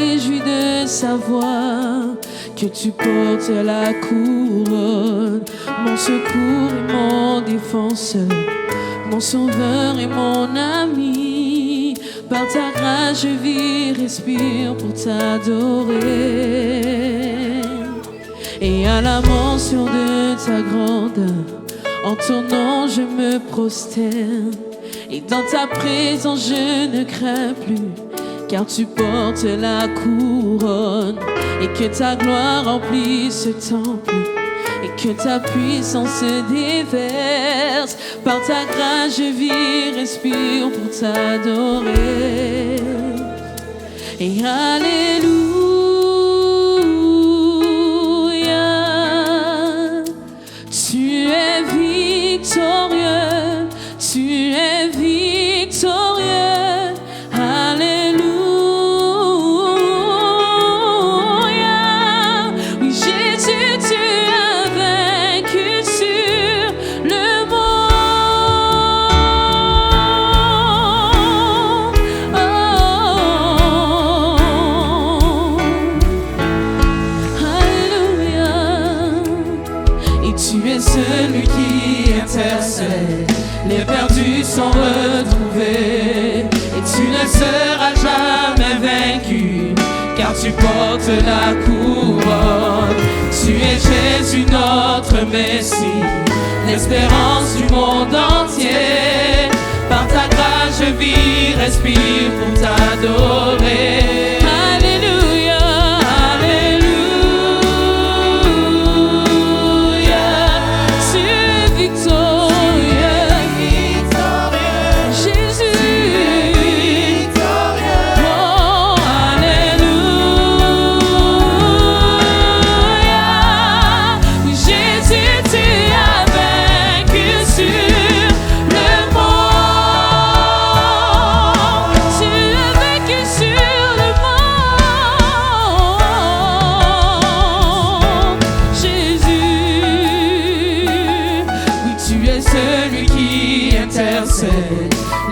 réjouis de savoir que tu portes la couronne, mon secours et mon défenseur, mon sauveur et mon ami. Par ta grâce je vis, respire pour t'adorer. Et à la mention de ta grandeur, en ton nom je me prosterne. Et dans ta présence je ne crains plus, car tu portes la couronne. Et que ta gloire remplisse ce temple, et que ta puissance se déverse. Par ta grâce je vis, respire pour t'adorer. Et alléluia, tu es victorieux, tu es victorieux. Alléluia, oui Jésus, tu as vaincu sur le monde. Oh, alléluia, et tu es celui qui intercède. Les perdus sont retrouvés, et tu ne seras jamais vaincu, car tu portes la couronne. Tu es Jésus notre Messie, l'espérance du monde entier. Par ta grâce je vis, respire pour t'adorer. Alléluia, alléluia, tu es victorieux.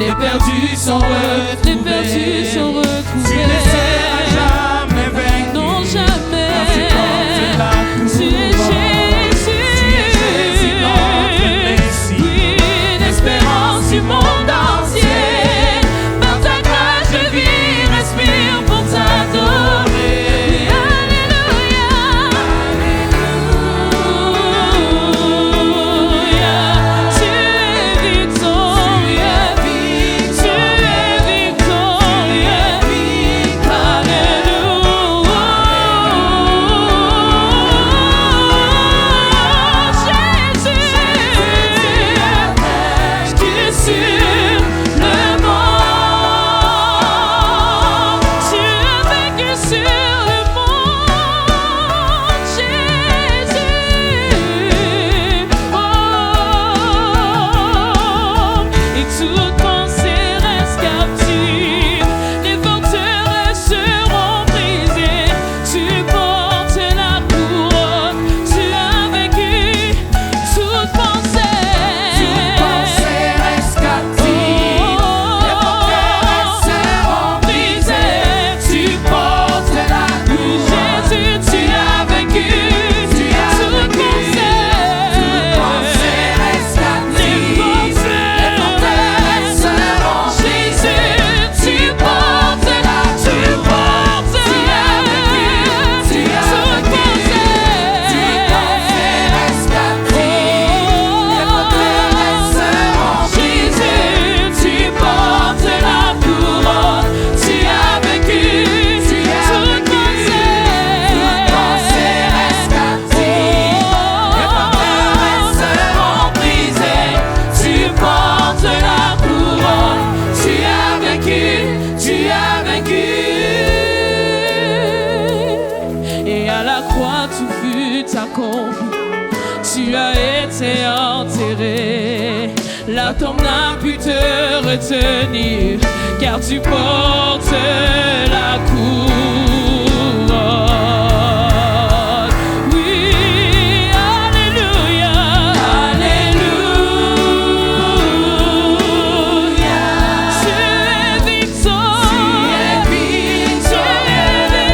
Les perdus sont retrouvés. Les perdus sont retrouvés. Tu ne seras jamais vaincu. Non, jamais. Car tu portes la couronne. Tu es Jésus. Tu es Jésus notre Messie. Oui, l'espérance du monde entier. Par ta grâce je vis, respire pour t'adorer. Alléluia, alléluia, tu es victorieux. Tu as été enterré, la tombe n'a pu te retenir, car tu portes la couronne. Oui, alléluia, alléluia, tu es victorieux, tu es victorieux.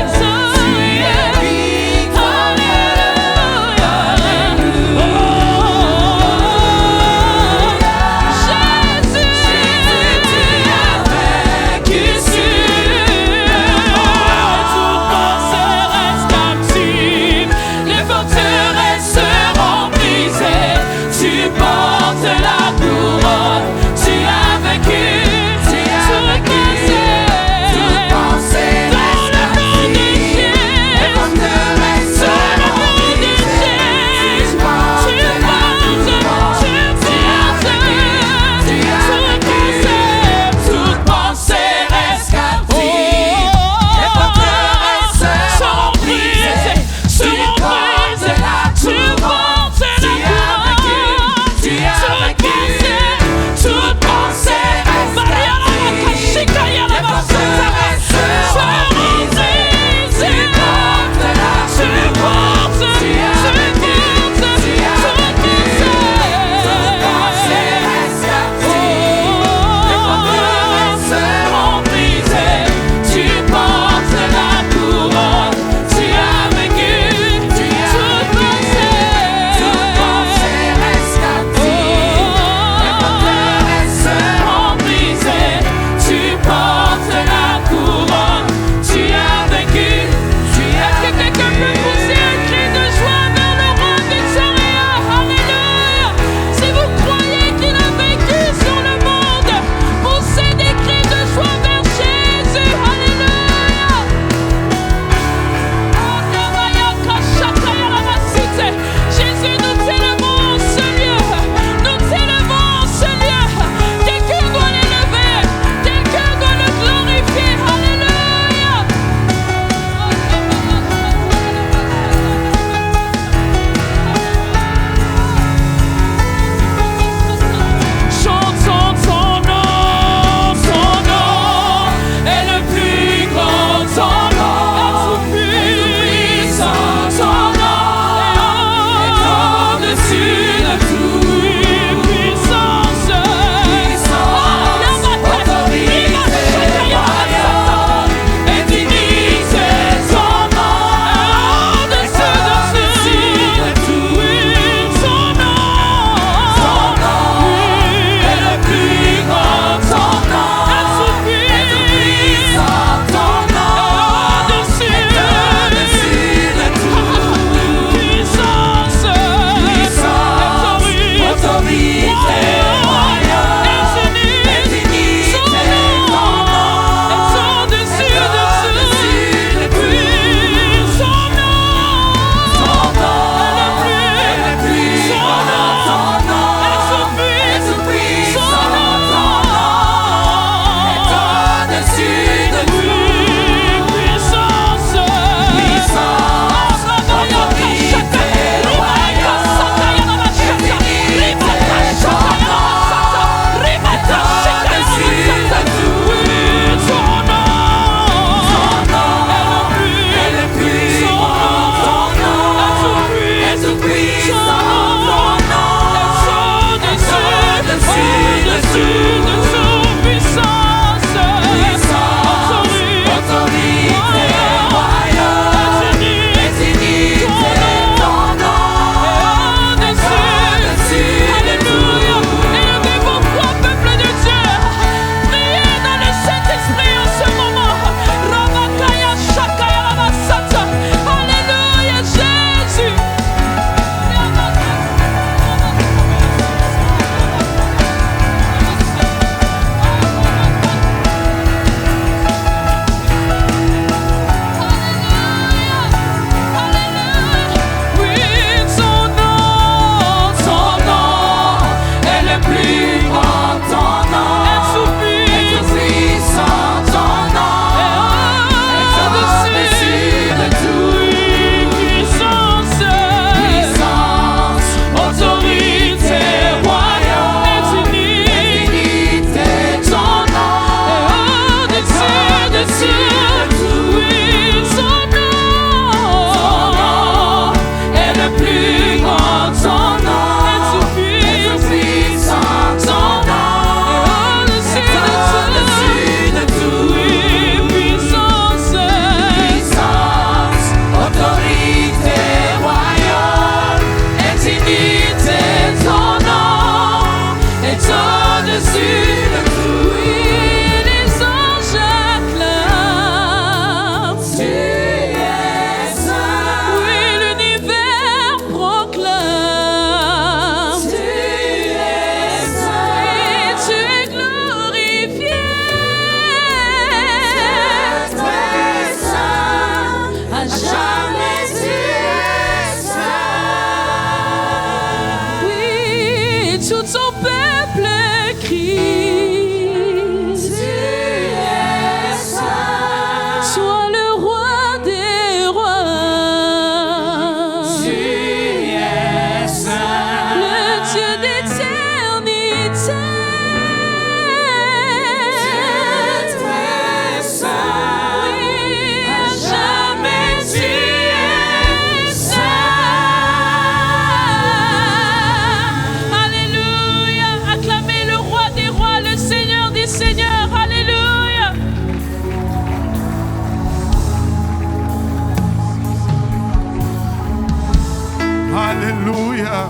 Alléluia.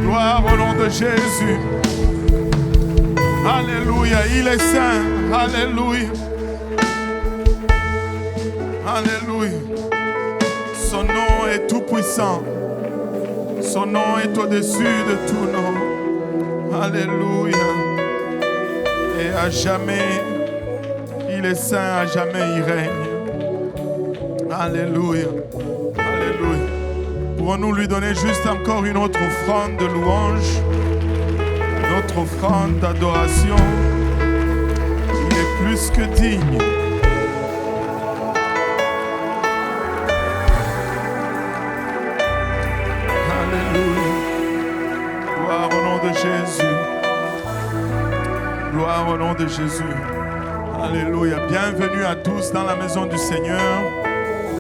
Gloire au nom de Jésus. Alléluia. Il est saint. Alléluia. Alléluia. Son nom est tout puissant. Son nom est au-dessus de tout nom. Alléluia. Et à jamais, il est saint, à jamais il règne. Alléluia. Alléluia. Pourrons-nous lui donner juste encore une autre offrande de louange, une autre offrande d'adoration? Il est plus que digne. Alléluia. Gloire au nom de Jésus. Gloire au nom de Jésus. Alléluia. Bienvenue à tous dans la maison du Seigneur.